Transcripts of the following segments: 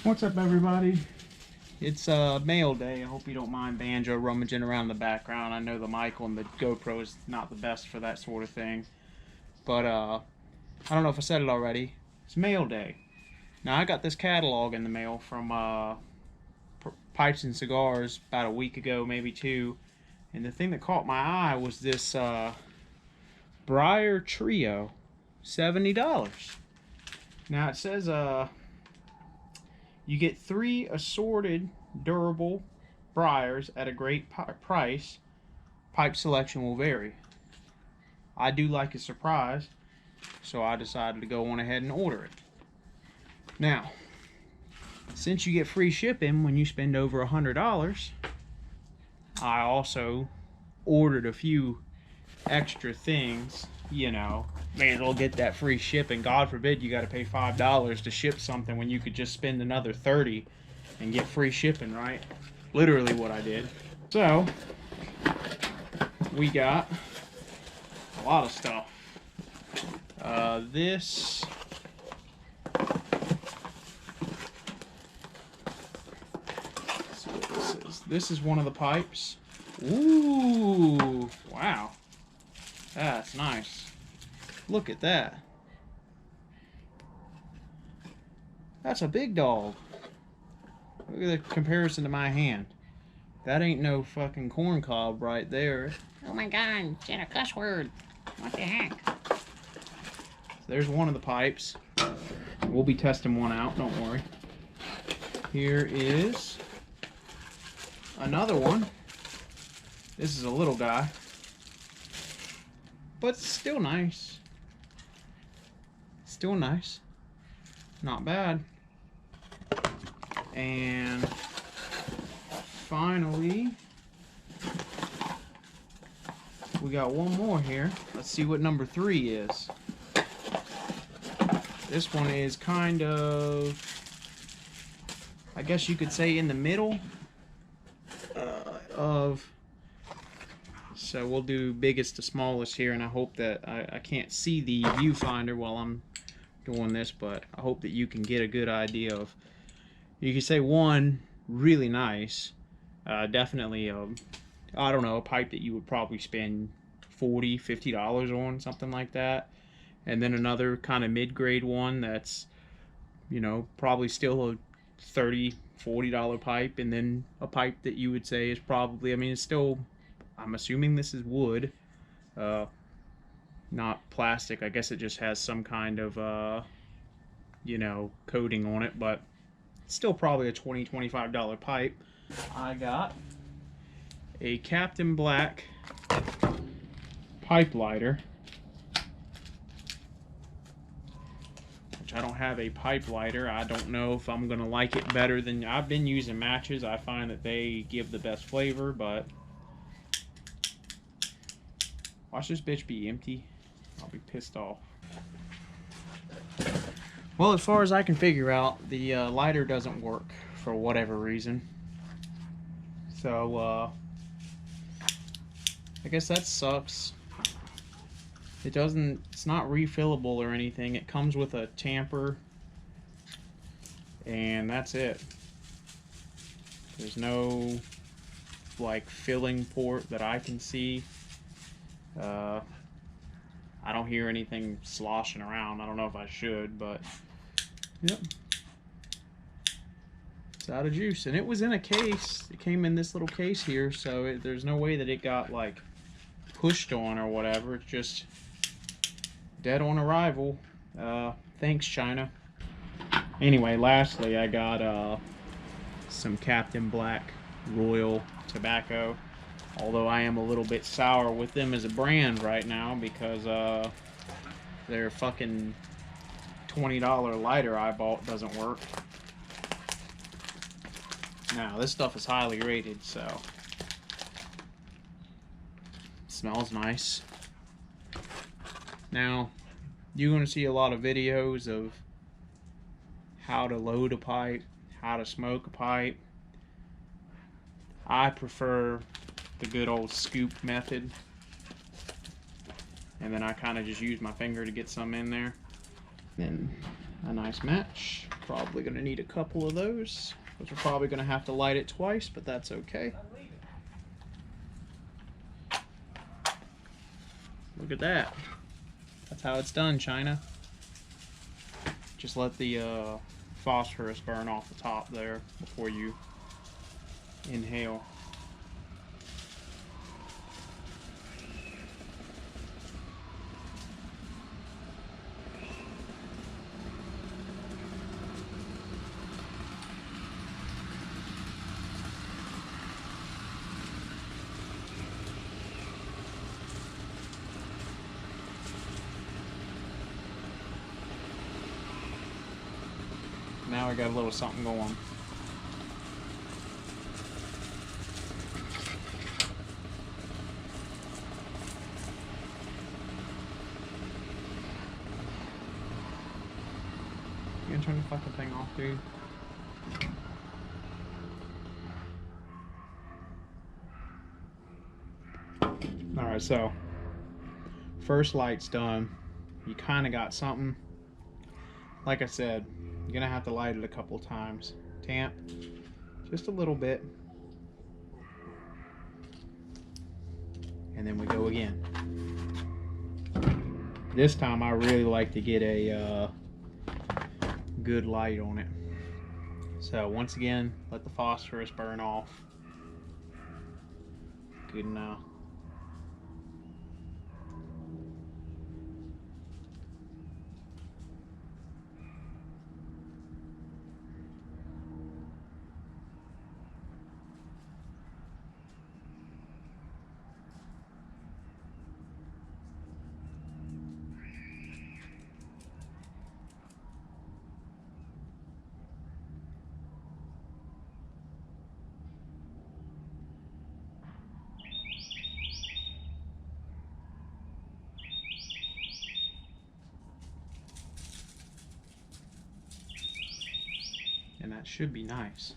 What's up, everybody? It's mail day. I hope you don't mind banjo rummaging around in the background. I know the mic on the GoPro is not the best for that sort of thing. But I don't know if I said it already. It's mail day. Now, I got this catalog in the mail from Pipes and Cigars about a week ago, maybe two. And the thing that caught my eye was this Briar Trio, $70. Now, it says you get 3 assorted durable Briars at a great price. Pipe selection will vary. I do like a surprise, so I decided to go on ahead and order it. Now, since you get free shipping when you spend over $100, I also ordered a few extra things. You know, may as well get that free shipping. God forbid you got to pay $5 to ship something when you could just spend another $30 and get free shipping, right? Literally what I did. So, we got a lot of stuff. This... Let's see what this is. This is one of the pipes. Ooh, wow. That's nice. Look at that. That's a big dog. Look at the comparison to my hand. That ain't no fucking corn cob right there. Oh my god, said a cuss word. What the heck? There's one of the pipes. We'll be testing one out, don't worry. Here is another one. This is a little guy, but still nice. Still nice. Not bad. And finally, we got one more here. Let's see what number 3 is. This one is kind of, I guess you could say, in the middle of. So we'll do biggest to smallest here, and I hope that I can't see the viewfinder while I'm doing this, but I hope that you can get a good idea of. You can say one, really nice, definitely I don't know, a pipe that you would probably spend $40, $50 on, something like that. And then another kind of mid-grade one that's, you know, probably still a $30, $40 pipe, and then a pipe that you would say is probably, I mean, it's still, I'm assuming this is wood, not plastic. I guess it just has some kind of, you know, coating on it, but it's still probably a $20, $25 pipe. I got a Captain Black pipe lighter, which I don't have a pipe lighter. I don't know if I'm going to like it better than, I've been using matches. I find that they give the best flavor, but watch this bitch be empty. I'll be pissed off. Well, as far as I can figure out, the lighter doesn't work for whatever reason. So, I guess that sucks. It doesn't, it's not refillable or anything. It comes with a tamper, and that's it. There's no, like, filling port that I can see. I don't hear anything sloshing around. I don't know if I should, but yep. It's out of juice. And it was in a case. It came in this little case here, so there's no way that it got, like, pushed on or whatever. It's just dead on arrival. Thanks, China. Anyway, lastly, I got some Captain Black Royal tobacco. Although I am a little bit sour with them as a brand right now because their fucking $20 lighter I bought doesn't work. Now, this stuff is highly rated, so it smells nice. Now, you're going to see a lot of videos of how to load a pipe, how to smoke a pipe. I prefer the good old scoop method, and then I kind of just use my finger to get some in there. Then a nice match. Probably going to need a couple of those, because we're probably going to have to light it twice, but that's okay. Look at that. That's how it's done, China. Just let the phosphorus burn off the top there before you inhale. Now we got a little something going. You gonna turn the fucking thing off, dude? Alright, so first light's done. You kind of got something. Like I said, you're gonna have to light it a couple times. Tamp just a little bit, and then we go again. This time I really like to get a good light on it. So once again, let the phosphorus burn off. Good enough. And that should be nice.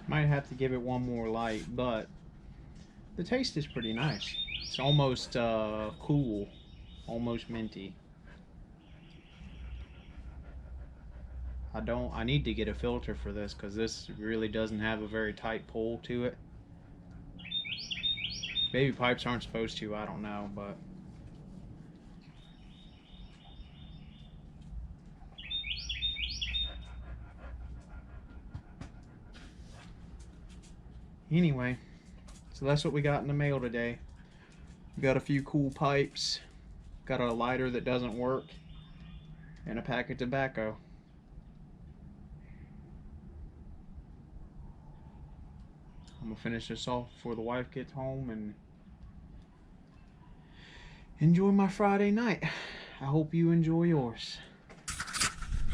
Might have to give it one more light, but the taste is pretty nice. It's almost cool, almost minty. I need to get a filter for this, because this really doesn't have a very tight pull to it. Baby pipes aren't supposed to, I don't know, but anyway, so that's what we got in the mail today. We got a few cool pipes, got a lighter that doesn't work, and a pack of tobacco. I'm gonna finish this off before the wife gets home and enjoy my Friday night. I hope you enjoy yours.